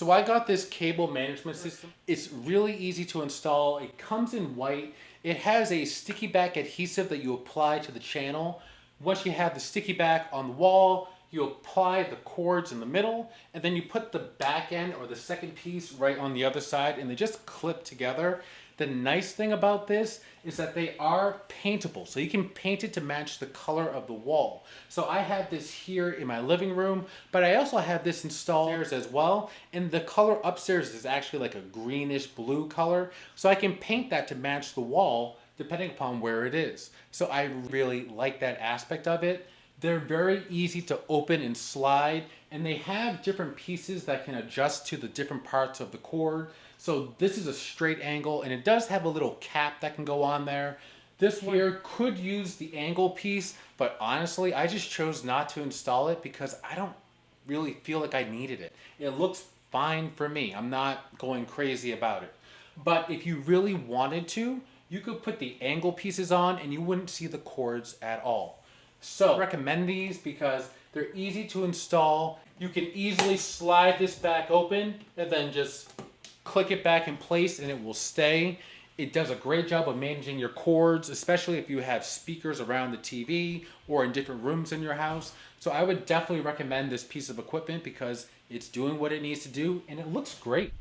So I got this cable management system. It's really easy to install. It comes in white. It has a sticky back adhesive that you apply to the channel. Once you have the sticky back on the wall, you apply the cords in the middle, and then you put the back end or the second piece right on the other side, and they just clip together. The nice thing about this is that they are paintable, so you can paint it to match the color of the wall. So I have this here in my living room, but I also have this installed upstairs as well, and the color upstairs is actually like a greenish blue color, so I can paint that to match the wall depending upon where it is. So I really like that aspect of it. They're very easy to open and slide, and they have different pieces that can adjust to the different parts of the cord. So this is a straight angle, and it does have a little cap that can go on there. This here could use the angle piece, but honestly, I just chose not to install it because I don't really feel like I needed it. It looks fine for me. I'm not going crazy about it. But if you really wanted to, you could put the angle pieces on and you wouldn't see the cords at all. So I recommend these because they're easy to install. You can easily slide this back open and then just click it back in place and it will stay. It does a great job of managing your cords, especially if you have speakers around the TV or in different rooms in your house. So I would definitely recommend this piece of equipment because it's doing what it needs to do and it looks great.